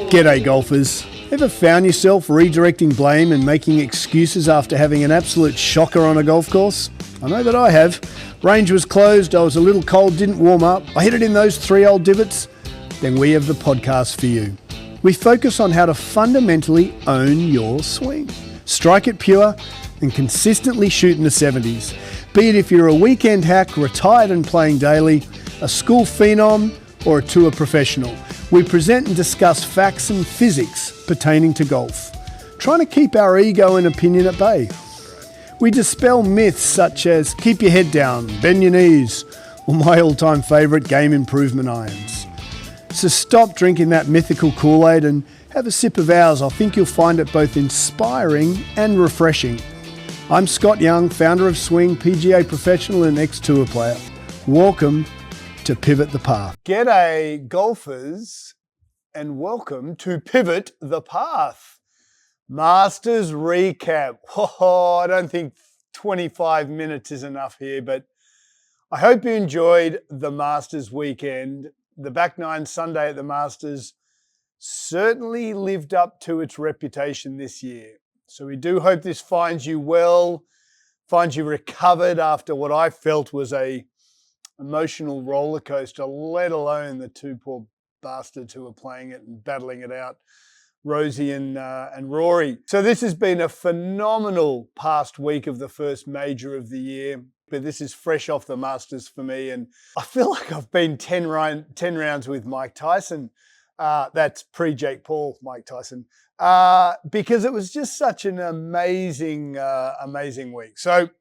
G'day golfers. Ever found yourself redirecting blame and making excuses after having an absolute shocker on a golf course? I know that I have. Range was closed, I was a little cold, didn't warm up, I hit it in those 3 old divots. Then we have the podcast for you. We focus on how to fundamentally own your swing. Strike it pure and consistently shoot in the 70s. Be it if you're a weekend hack, retired and playing daily, a school phenom or a tour professional. We present and discuss facts and physics pertaining to golf, trying to keep our ego and opinion at bay. We dispel myths such as keep your head down, bend your knees, or my all-time favourite, game improvement irons. So stop drinking that mythical Kool-Aid and have a sip of ours. I think you'll find it both inspiring and refreshing. I'm Scott Young, founder of Swing, PGA professional and ex-tour player. Welcome to Pivot the Path. G'day golfers and welcome to Pivot the Path. Masters recap. Oh, I don't think 25 minutes is enough here, but I hope you enjoyed the Masters weekend. The back nine Sunday at the Masters certainly lived up to its reputation this year. So we do hope this finds you well, finds you recovered after what I felt was a emotional roller coaster, let alone the 2 poor bastards who were playing it and battling it out, Rosie and Rory. So this has been a phenomenal past week of the first major of the year, but this is fresh off the Masters for me, and I feel like I've been 10 rounds with Mike Tyson. That's pre-Jake Paul, Mike Tyson, because it was just such an amazing week. So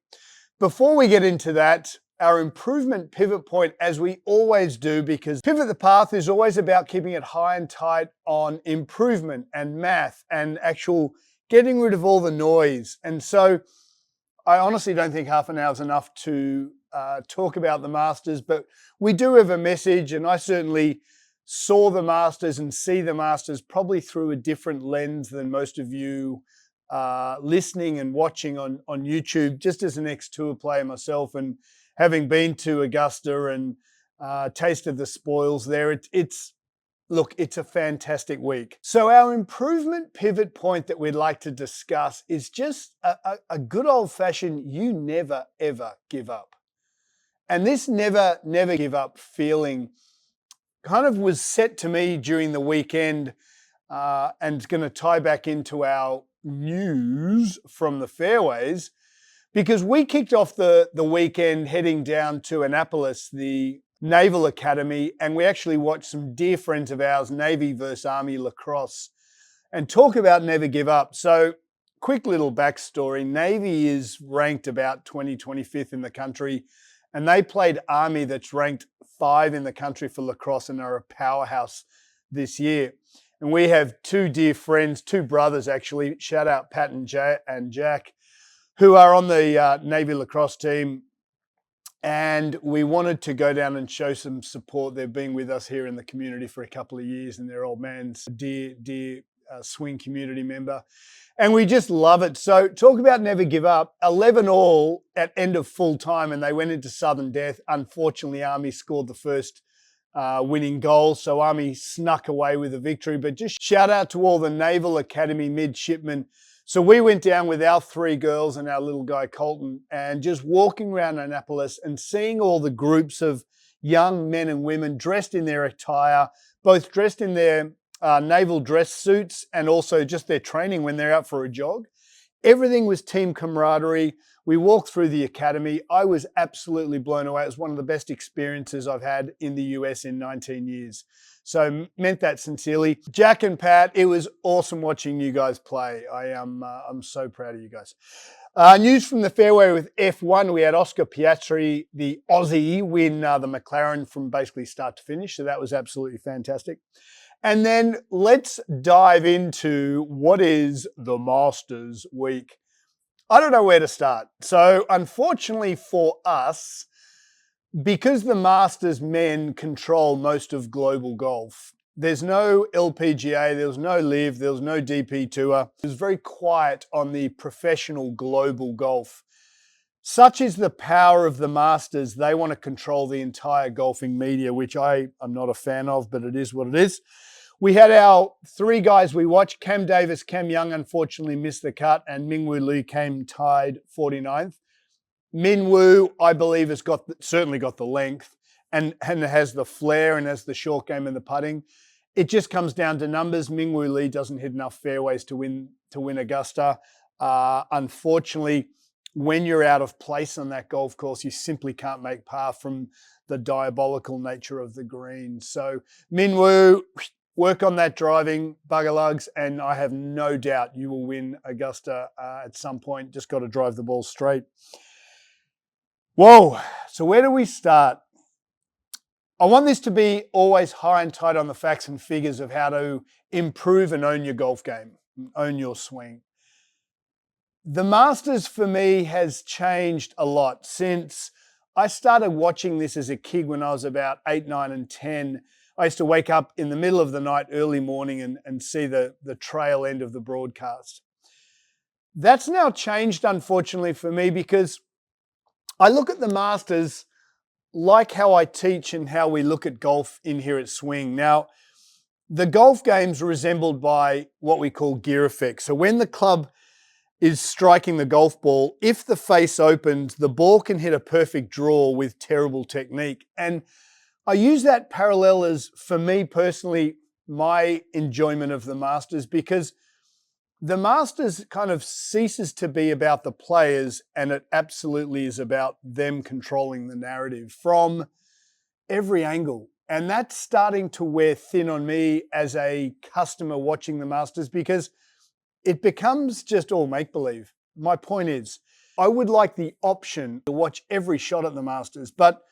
before we get into that, our improvement pivot point, as we always do, because Pivot the Path is always about keeping it high and tight on improvement and math and actual getting rid of all the noise. And so I honestly don't think half an hour is enough to talk about the Masters, but we do have a message, and I certainly saw the Masters and see the Masters probably through a different lens than most of you listening and watching on YouTube, just as an ex-tour player myself, and having been to Augusta and tasted the spoils there, it's a fantastic week. So our improvement pivot point that we'd like to discuss is just a good old-fashioned you never, ever give up. And this never give up feeling kind of was set to me during the weekend, and it's going to tie back into our news from the fairways, because we kicked off the weekend heading down to Annapolis, the Naval Academy, and we actually watched some dear friends of ours, Navy versus Army lacrosse, and talk about never give up. So quick little backstory. Navy is ranked about 25th in the country, and they played Army that's ranked 5 in the country for lacrosse and are a powerhouse this year. And we have 2 dear friends, 2 brothers actually, shout out Pat and Jack, who are on the Navy lacrosse team. And we wanted to go down and show some support. They've been with us here in the community for a couple of years, and they're old man's dear swing community member. And we just love it. So talk about never give up. 11 all at end of full time, and they went into sudden death. Unfortunately, Army scored the first winning goal, so Army snuck away with a victory. But just shout out to all the Naval Academy midshipmen. So we went down with our 3 girls and our little guy Colton, and just walking around Annapolis and seeing all the groups of young men and women dressed in their attire, both dressed in their naval dress suits and also just their training when they're out for a jog. Everything was team camaraderie. We walked through the academy. I was absolutely blown away. It was one of the best experiences I've had in the US in 19 years. So meant that sincerely. Jack and Pat, it was awesome watching you guys play. I'm so proud of you guys. News from the fairway with F1. We had Oscar Piastri, the Aussie, win the McLaren from basically start to finish. So that was absolutely fantastic. And then let's dive into what is the Masters week. I don't know where to start. So unfortunately for us, because the Masters men control most of global golf, there's no LPGA, there was no LIV, there was no DP Tour. It was very quiet on the professional global golf. Such is the power of the Masters. They want to control the entire golfing media, which I am not a fan of, but it is what it is. We had our three guys we watched. Cam Davis, Cam Young unfortunately missed the cut, and Mingwoo Lee came tied 49th. Minwoo, I believe, has certainly got the length and has the flair and has the short game and the putting. It just comes down to numbers. Mingwoo Lee doesn't hit enough fairways to win Augusta. Unfortunately, when you're out of place on that golf course, you simply can't make par from the diabolical nature of the green. So Minwoo, work on that driving, bugger lugs, and I have no doubt you will win Augusta at some point. Just got to drive the ball straight. Whoa, so where do we start? I want this to be always high and tight on the facts and figures of how to improve and own your golf game, own your swing. The Masters for me has changed a lot since I started watching this as a kid when I was about 8, 9 and 10. I used to wake up in the middle of the night, early morning, and see the trail end of the broadcast. That's now changed, unfortunately, for me because I look at the Masters like how I teach and how we look at golf in here at Swing. Now, the golf game's resembled by what we call gear effect. So when the club is striking the golf ball, if the face opens, the ball can hit a perfect draw with terrible technique. And I use that parallel as, for me personally, my enjoyment of the Masters, because the Masters kind of ceases to be about the players and it absolutely is about them controlling the narrative from every angle. And that's starting to wear thin on me as a customer watching the Masters because it becomes just all make-believe. My point is, I would like the option to watch every shot at the Masters, but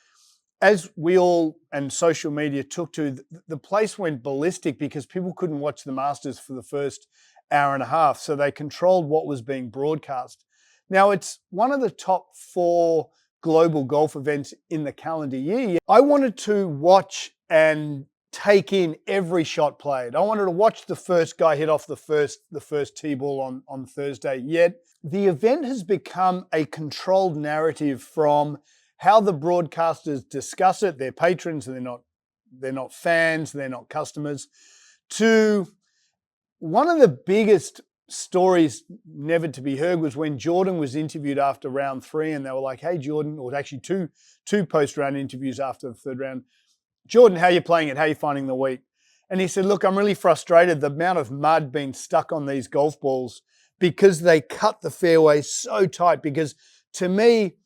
as we all and social media took to, the place went ballistic because people couldn't watch the Masters for the first hour and a half, so they controlled what was being broadcast. Now, it's one of the top 4 global golf events in the calendar year. I wanted to watch and take in every shot played. I wanted to watch the first guy hit off the first tee ball on Thursday. Yet the event has become a controlled narrative from how the broadcasters discuss it. They're patrons, and they're not fans, they're not customers, to one of the biggest stories never to be heard was when Jordan was interviewed after round 3, and they were like, "Hey, Jordan," or actually two post-round interviews after the third round. "Jordan, how are you playing it? How are you finding the week?" And he said, "Look, I'm really frustrated. The amount of mud being stuck on these golf balls because they cut the fairway so tight, because to me,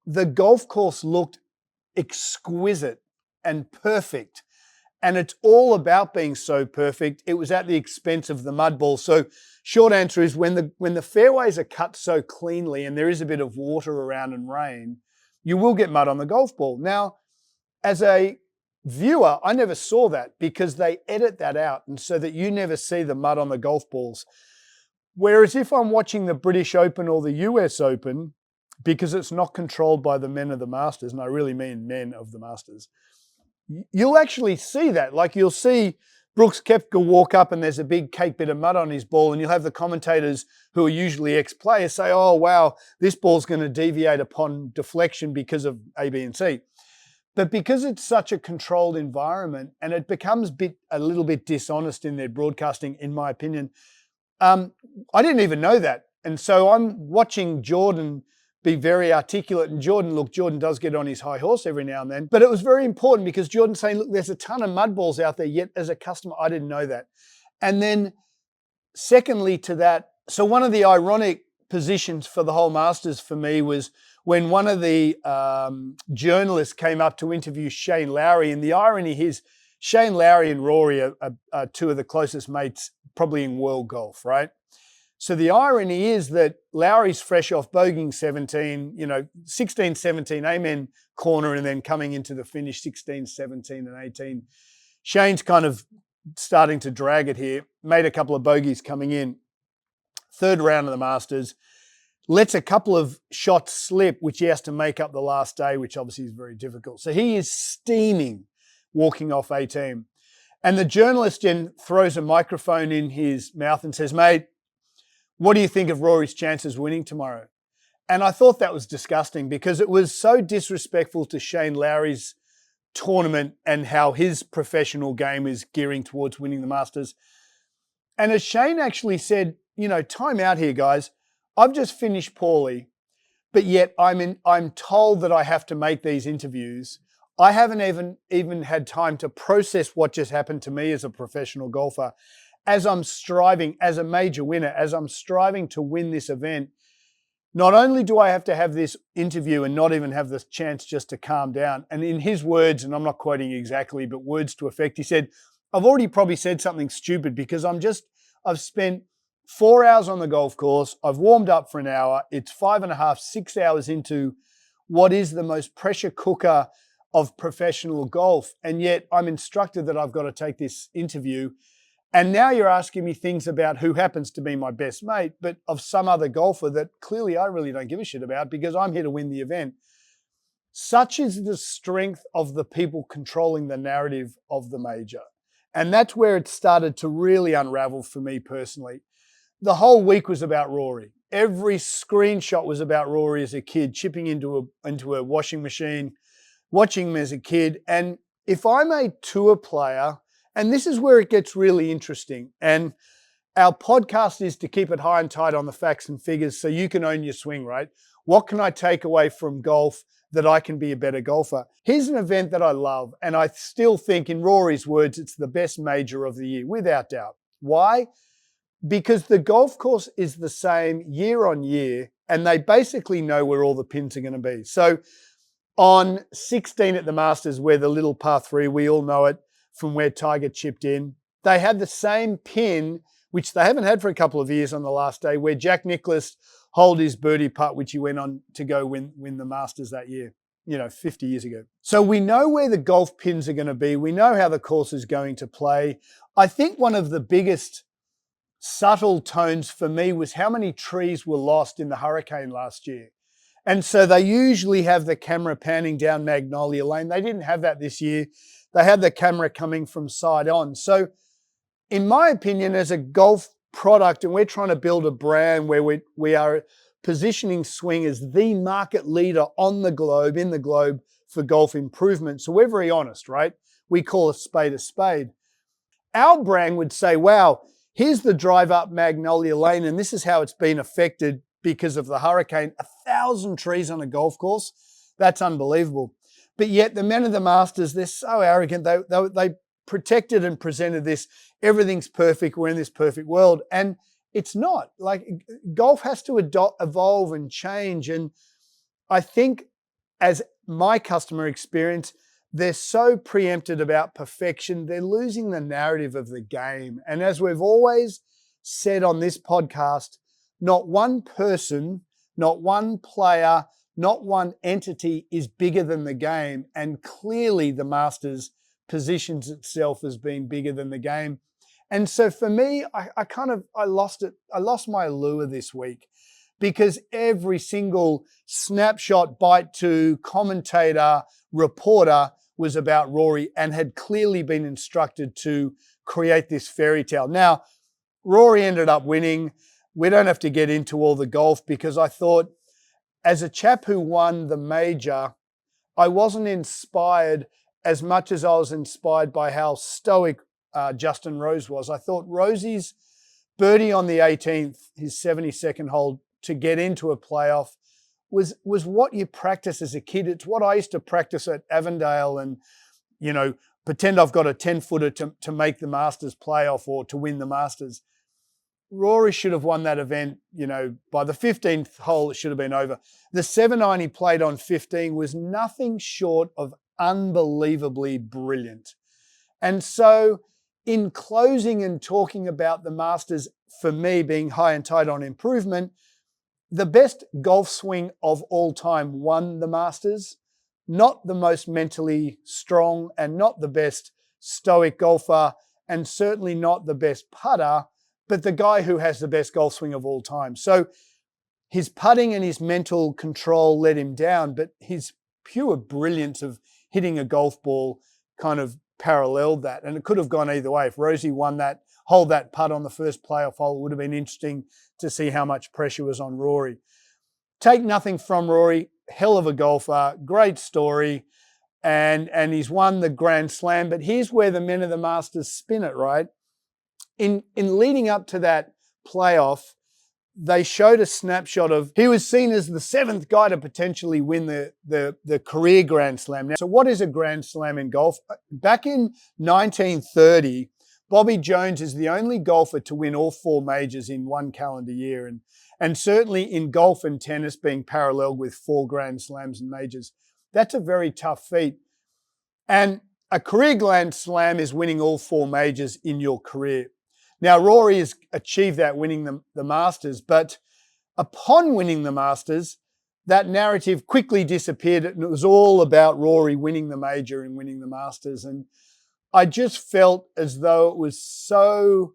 the golf course looked exquisite and perfect. And it's all about being so perfect. It was at the expense of the mud ball." So short answer is when the fairways are cut so cleanly and there is a bit of water around and rain, you will get mud on the golf ball. Now, as a viewer, I never saw that because they edit that out and so that you never see the mud on the golf balls. Whereas if I'm watching the British Open or the US Open, because it's not controlled by the men of the Masters, and I really mean men of the Masters, you'll actually see that. Like you'll see Brooks Koepka walk up and there's a big cake bit of mud on his ball, and you'll have the commentators who are usually ex-players say, "Oh, wow, this ball's going to deviate upon deflection because of A, B, and C." But because it's such a controlled environment and it becomes a little bit dishonest in their broadcasting, in my opinion, I didn't even know that. And so I'm watching Jordan be very articulate, and Jordan does get on his high horse every now and then, but it was very important because Jordan's saying, "Look, there's a ton of mud balls out there," yet as a customer, I didn't know that. And then secondly to that, so one of the ironic positions for the whole Masters for me was when one of the journalists came up to interview Shane Lowry, and the irony is Shane Lowry and Rory are 2 of the closest mates probably in world golf, right? So the irony is that Lowry's fresh off bogeying 17, 16, 17, amen corner, and then coming into the finish 16, 17, and 18. Shane's kind of starting to drag it here, made a couple of bogeys coming in. Third round of the Masters, lets a couple of shots slip, which he has to make up the last day, which obviously is very difficult. So he is steaming walking off 18. And the journalist then throws a microphone in his mouth and says, "Mate, what do you think of Rory's chances winning tomorrow?" And I thought that was disgusting because it was so disrespectful to Shane Lowry's tournament and how his professional game is gearing towards winning the Masters. And as Shane actually said, time out here, guys. I've just finished poorly, but yet I'm told that I have to make these interviews. I haven't even had time to process what just happened to me as a professional golfer. As I'm striving, as a major winner, as I'm striving to win this event, not only do I have to have this interview and not even have the chance just to calm down, and in his words, and I'm not quoting exactly, but words to effect, he said, I've already probably said something stupid because I've spent 4 hours on the golf course. I've warmed up for an hour. It's 5.5, 6 hours into what is the most pressure cooker of professional golf. And yet I'm instructed that I've got to take this interview. And now you're asking me things about who happens to be my best mate, but of some other golfer that clearly I really don't give a shit about because I'm here to win the event. Such is the strength of the people controlling the narrative of the major. And that's where it started to really unravel for me personally. The whole week was about Rory. Every screenshot was about Rory as a kid, chipping into a washing machine, watching him as a kid. And if I'm a tour player, and this is where it gets really interesting, and our podcast is to keep it high and tight on the facts and figures so you can own your swing, right? What can I take away from golf that I can be a better golfer? Here's an event that I love, and I still think, in Rory's words, it's the best major of the year, without doubt. Why? Because the golf course is the same year on year, and they basically know where all the pins are going to be. So on 16 at the Masters, where the little par 3, we all know it from where Tiger chipped in, they had the same pin, which they haven't had for a couple of years on the last day, where Jack Nicklaus holed his birdie putt, which he went on to go win the Masters that year, 50 years ago. So we know where the golf pins are going to be. We know how the course is going to play. I think one of the biggest subtle tones for me was how many trees were lost in the hurricane last year. And so they usually have the camera panning down Magnolia Lane. They didn't have that this year. They had the camera coming from side on. So in my opinion, as a golf product, and we're trying to build a brand where we are positioning swing as the market leader on the globe, in the globe for golf improvement. So we're very honest, right? We call a spade a spade. Our brand would say, wow, here's the drive up Magnolia Lane, and this is how it's been affected because of the hurricane. 1,000 trees on a golf course. That's unbelievable. But yet the men of the Masters, they're so arrogant. They protected and presented this, everything's perfect, we're in this perfect world. And it's not. Like, golf has to evolve and change. And I think, as my customer experience, they're so preempted about perfection, they're losing the narrative of the game. And as we've always said on this podcast, not one person, not one player, not one entity is bigger than the game. And clearly the Masters positions itself as being bigger than the game. And so for me, I lost it. I lost my allure this week because every single snapshot, bite to, commentator, reporter was about Rory and had clearly been instructed to create this fairy tale. Now, Rory ended up winning. We don't have to get into all the golf because I thought, as a chap who won the major, I wasn't inspired as much as I was inspired by how stoic Justin Rose was. I thought Rosie's birdie on the 18th, his 72nd hole to get into a playoff, was what you practice as a kid. It's what I used to practice at Avondale and, pretend I've got a 10-footer to make the Masters playoff or to win the Masters. Rory should have won that event, by the 15th hole, it should have been over. The 7-iron he played on 15 was nothing short of unbelievably brilliant. And so in closing and talking about the Masters, for me being high and tight on improvement, the best golf swing of all time won the Masters, not the most mentally strong and not the best stoic golfer and certainly not the best putter, but the guy who has the best golf swing of all time. So his putting and his mental control let him down, but his pure brilliance of hitting a golf ball kind of paralleled that. And it could have gone either way. If Rosie won that putt on the first playoff hole, it would have been interesting to see how much pressure was on Rory. Take nothing from Rory. Hell of a golfer. Great story. and he's won the Grand Slam. But here's where the men of the Masters spin it, right? In leading up to that playoff, they showed a snapshot of he was seen as the seventh guy to potentially win the career Grand Slam. Now, so what is a Grand Slam in golf? Back in 1930, Bobby Jones is the only golfer to win all four majors in one calendar year. And certainly in golf and tennis being paralleled with 4 Grand Slams and majors. That's a very tough feat. And a career Grand Slam is winning all 4 majors in your career. Now, Rory has achieved that winning the Masters, but upon winning the Masters, that narrative quickly disappeared and it was all about Rory winning the major and winning the Masters. And I just felt as though it was so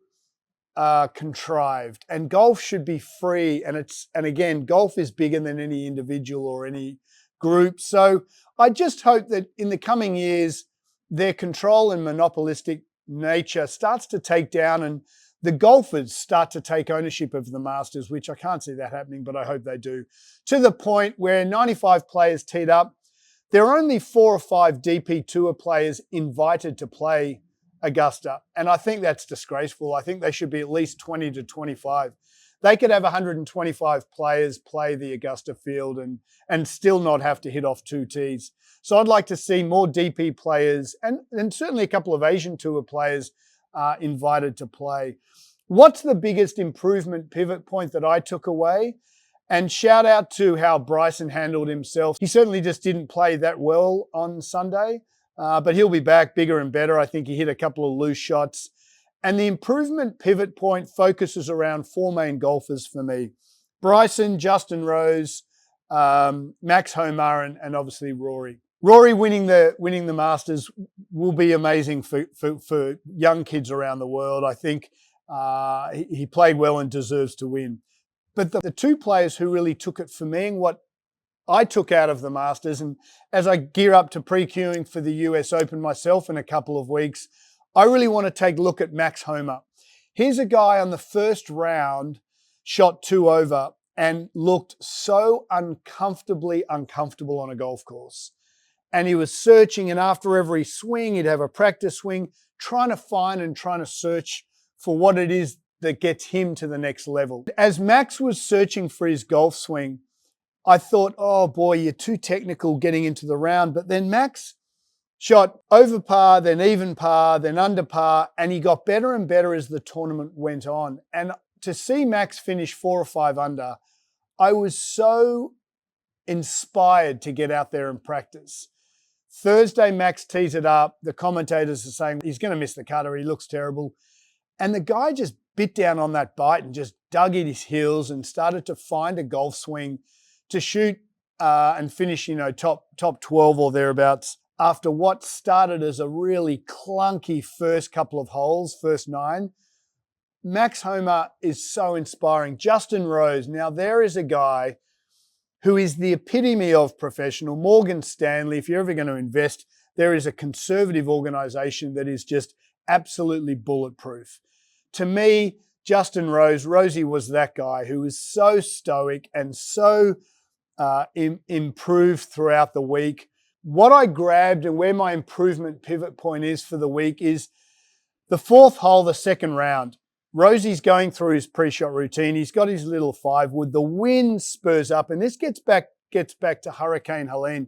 contrived, and golf should be free. And again, golf is bigger than any individual or any group. So I just hope that in the coming years, their control and monopolistic nature starts to take down and the golfers start to take ownership of the Masters, which I can't see that happening, but I hope they do, to the point where 95 players teed up. There are only 4 or 5 DP Tour players invited to play Augusta, and I think that's disgraceful. I think they should be at least 20 to 25. They could have 125 players play the Augusta field and still not have to hit off 2 tees. So I'd like to see more DP players and certainly a couple of Asian Tour players invited to play. What's the biggest improvement pivot point that I took away? And shout out to how Bryson handled himself. He certainly just didn't play that well on Sunday, but he'll be back bigger and better. I think he hit a couple of loose shots. And the improvement pivot point focuses around 4 main golfers for me. Bryson, Justin Rose, Max Homa, and obviously Rory. Rory winning the Masters will be amazing for young kids around the world. I think he played well and deserves to win. But the 2 players who really took it for me and what I took out of the Masters, and as I gear up to pre-queuing for the US Open myself in a couple of weeks, I really want to take a look at Max Homa. Here's a guy on the first round, shot 2 over and looked so uncomfortably uncomfortable on a golf course. And he was searching, and after every swing, he'd have a practice swing, trying to find and trying to search for what it is that gets him to the next level. As Max was searching for his golf swing, I thought, oh boy, you're too technical getting into the round. But then Max shot over par, then even par, then under par, and he got better and better as the tournament went on. And to see Max finish 4 or 5 under, I was so inspired to get out there and practice. Thursday, Max tees it up. The commentators are saying he's going to miss the cutter. He looks terrible. And the guy just bit down on that bite and just dug at his heels and started to find a golf swing to shoot and finish, top 12 or thereabouts after what started as a really clunky first couple of holes, first 9. Max Homa is so inspiring. Justin Rose. Now, there is a guy who is the epitome of professional. Morgan Stanley, if you're ever going to invest, there is a conservative organization that is just absolutely bulletproof. To me, Justin Rose, Rosie was that guy who was so stoic and so improved throughout the week. What I grabbed and where my improvement pivot point is for the week is the 4th hole, the second round. Rosie's going through his pre-shot routine. He's got his little 5-wood. The wind spurs up, and this gets back to Hurricane Helene.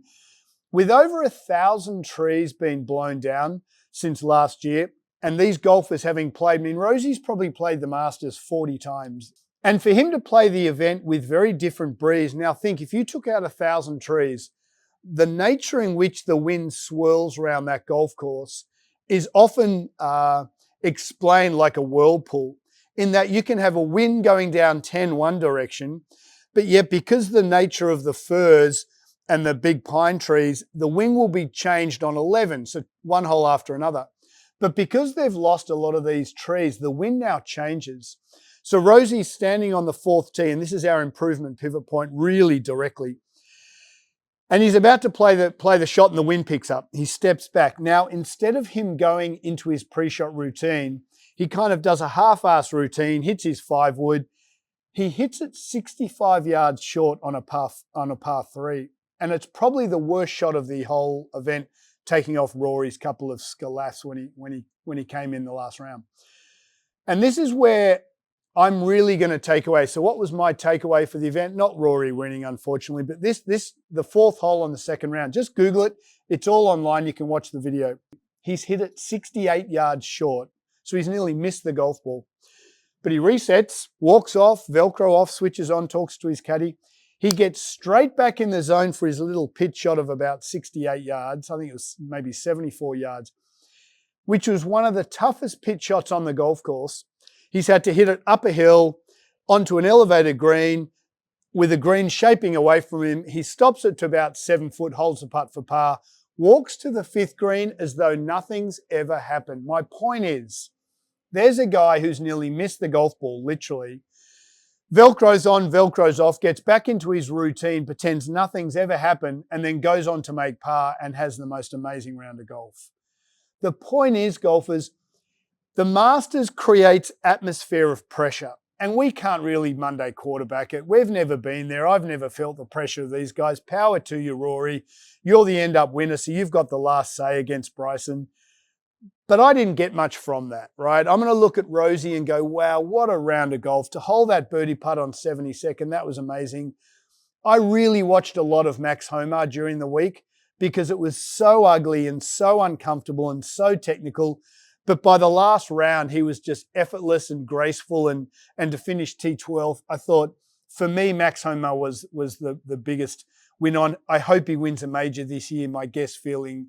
With over 1,000 trees being blown down since last year, and these golfers having played, Rosie's probably played the Masters 40 times. And for him to play the event with very different breeze, now think, if you took out 1,000 trees, the nature in which the wind swirls around that golf course is often explained like a whirlpool, in that you can have a wind going down 10 one direction, but yet because the nature of the firs and the big pine trees, the wind will be changed on 11, so one hole after another. But because they've lost a lot of these trees, the wind now changes. So Rosie's standing on the 4th tee, and this is our improvement pivot point really directly. And he's about to play the shot and the wind picks up. He steps back. Now, instead of him going into his pre-shot routine, he kind of does a half-ass routine, hits his 5-wood. He hits it 65 yards short on a par 3. And it's probably the worst shot of the whole event. taking off Rory's couple of scalaths when he came in the last round. And this is where I'm really going to take away. So what was my takeaway for the event? Not Rory winning, unfortunately, but the fourth hole on the second round. Just Google it. It's all online. You can watch the video. He's hit it 68 yards short. So he's nearly missed the golf ball. But he resets, walks off, Velcro off, switches on, talks to his caddy. He gets straight back in the zone for his little pitch shot of about 68 yards. I think it was maybe 74 yards, which was one of the toughest pitch shots on the golf course. He's had to hit it up a hill onto an elevated green with the green shaping away from him. He stops it to about 7 foot, holds the putt for par, walks to the fifth green as though nothing's ever happened. My point is, there's a guy who's nearly missed the golf ball, literally. Velcro's on, Velcro's off, gets back into his routine, pretends nothing's ever happened, and then goes on to make par and has the most amazing round of golf. The point is, golfers, the Masters creates atmosphere of pressure, and we can't really Monday quarterback it. We've never been there. I've never felt the pressure of these guys. Power to you, Rory. You're the end-up winner, so you've got the last say against Bryson. But I didn't get much from that, right? I'm going to look at Rosie and go, wow, what a round of golf. To hold that birdie putt on 72nd, that was amazing. I really watched a lot of Max Homa during the week because it was so ugly and so uncomfortable and so technical. But by the last round, he was just effortless and graceful. And to finish T12, I thought, for me, Max Homa was the biggest win on. I hope he wins a major this year. My guess feeling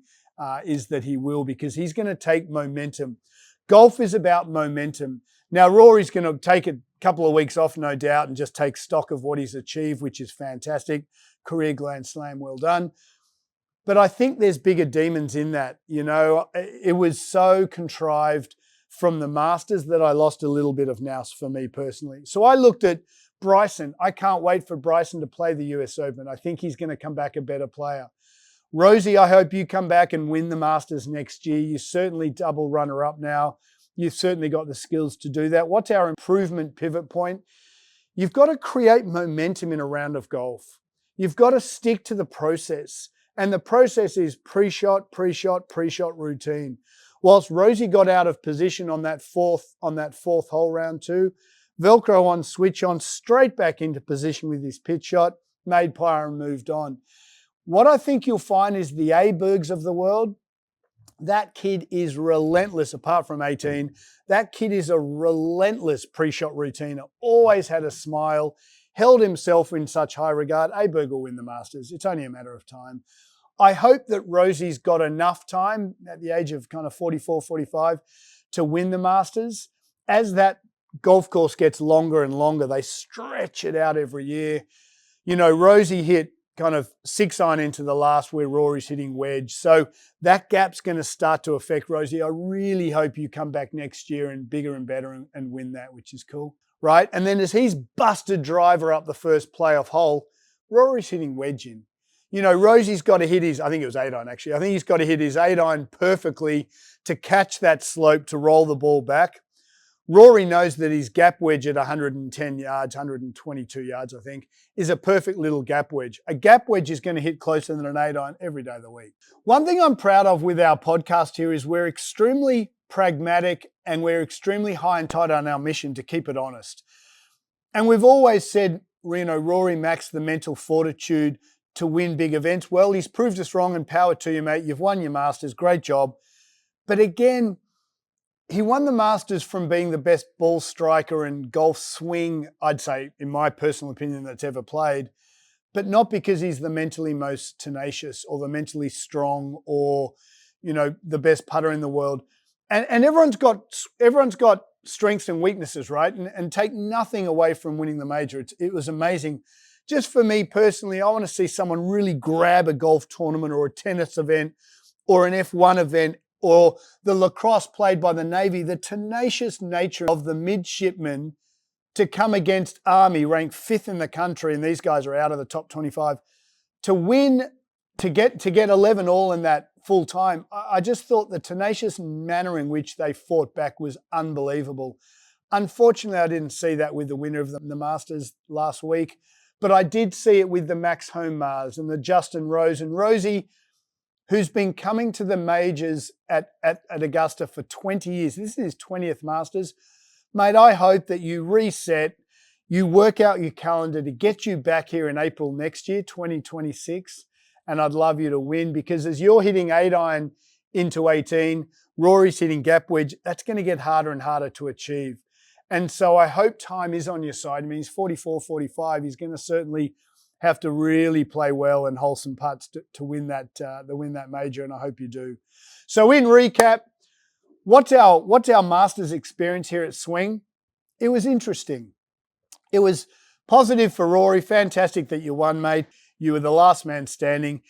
is that he will, because he's going to take momentum. Golf is about momentum. Now, Rory's going to take a couple of weeks off, no doubt, and just take stock of what he's achieved, which is fantastic. Career Grand Slam, well done. But I think there's bigger demons in that. You know, it was so contrived from the Masters that I lost a little bit of nous for me personally. So I looked at Bryson. I can't wait for Bryson to play the US Open. I think he's going to come back a better player. Rosie, I hope you come back and win the Masters next year. You're certainly double runner-up now. You've certainly got the skills to do that. What's our improvement pivot point? You've got to create momentum in a round of golf. You've got to stick to the process. And the process is pre-shot, pre-shot, pre-shot routine. Whilst Rosie got out of position on that fourth hole, round 2, Velcro on, switch on, straight back into position with his pitch shot, made par and moved on. What I think you'll find is the Abergs of the world, that kid is relentless, apart from 18. That kid is a relentless pre-shot routiner, always had a smile, held himself in such high regard. Aberg will win the Masters. It's only a matter of time. I hope that Rosie's got enough time at the age of kind of 44, 45 to win the Masters. As that golf course gets longer and longer, they stretch it out every year. You know, Rosie hit kind of 6-iron into the last where Rory's hitting wedge. So that gap's going to start to affect Rosie. I really hope you come back next year and bigger and better and win that, which is cool, right? And then as he's busted driver up the first playoff hole, Rory's hitting wedge in. You know, Rosie's got to hit his, I think it was 8-iron actually. I think he's got to hit his 8-iron perfectly to catch that slope to roll the ball back. Rory knows that his gap wedge at 110 yards, 122 yards, I think, is a perfect little gap wedge. A gap wedge is going to hit closer than an 8-iron every day of the week. One thing I'm proud of with our podcast here is we're extremely pragmatic and we're extremely high and tight on our mission to keep it honest. And we've always said, you know, Rory Max the mental fortitude to win big events. Well, he's proved us wrong, and power to you, mate. You've won your Masters. Great job. But again, he won the Masters from being the best ball striker and golf swing, I'd say, in my personal opinion, that's ever played, but not because he's the mentally most tenacious or the mentally strong or, you know, the best putter in the world. And everyone's got strengths and weaknesses, right? And take nothing away from winning the major. It was amazing. Just for me personally, I want to see someone really grab a golf tournament or a tennis event or an F1 event or the lacrosse played by the Navy, the tenacious nature of the midshipmen to come against Army, ranked 5th in the country, and these guys are out of the top 25, to win, to get 11 all in that full time. I just thought the tenacious manner in which they fought back was unbelievable. Unfortunately, I didn't see that with the winner of the Masters last week, but I did see it with the Max Homas and the Justin Rose. And Rosie, who's been coming to the majors at Augusta for 20 years. This is his 20th Masters. Mate, I hope that you reset, you work out your calendar to get you back here in April next year, 2026. And I'd love you to win, because as you're hitting 8-iron into 18, Rory's hitting gap wedge, that's going to get harder and harder to achieve. And so I hope time is on your side. I mean, he's 44, 45. He's going to certainly have to really play well and hole some putts to win that major, and I hope you do. So in recap, what's our Masters experience here at Swing? It was interesting. It was positive for Rory. Fantastic that you won, mate. You were the last man standing.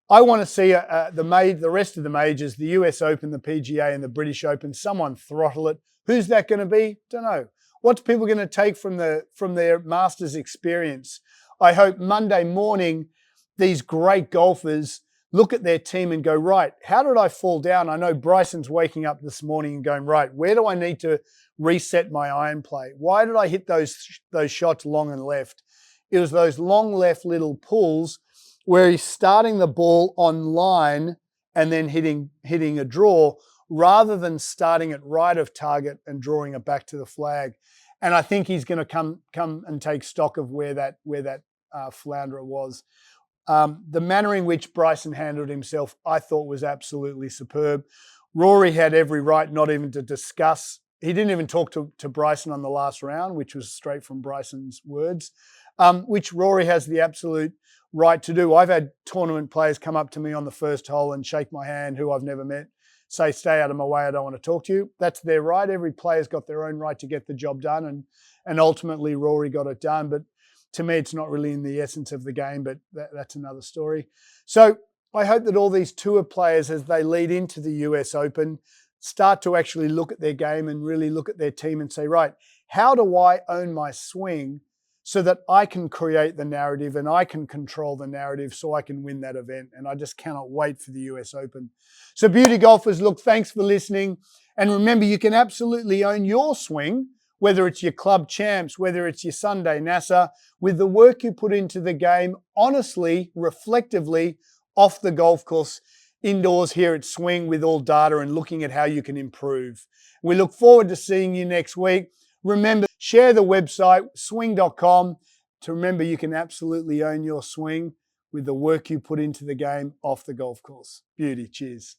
I want to see the rest of the majors, the US Open, the PGA, and the British Open. Someone throttle it. Who's that going to be? Don't know. What's people going to take from their Masters experience? I hope Monday morning these great golfers look at their team and go, right, how did I fall down? I know Bryson's waking up this morning and going, right, where do I need to reset my iron play? Why did I hit those shots long and left? It was those long left little pulls where he's starting the ball on line and then hitting a draw, rather than starting it right of target and drawing it back to the flag. And I think he's going to come and take stock of where that flounder was. The manner in which Bryson handled himself, I thought, was absolutely superb. Rory had every right not even to discuss. He didn't even talk to Bryson on the last round, which was straight from Bryson's words, which Rory has the absolute right to do. I've had tournament players come up to me on the first hole and shake my hand, who I've never met, say, stay out of my way, I don't want to talk to you. That's their right. Every player's got their own right to get the job done, and ultimately Rory got it done. But to me, it's not really in the essence of the game, but that's another story. So I hope that all these tour players, as they lead into the US Open, start to actually look at their game and really look at their team and say, right, how do I own my swing so that I can create the narrative and I can control the narrative so I can win that event? And I just cannot wait for the US Open. So beauty golfers, look, thanks for listening. And remember, you can absolutely own your swing, whether it's your club champs, whether it's your Sunday NASA, with the work you put into the game, honestly, reflectively, off the golf course, indoors here at Swing, with all data and looking at how you can improve. We look forward to seeing you next week. Remember, share the website, swing.com, to remember you can absolutely own your swing with the work you put into the game off the golf course. Beauty. Cheers.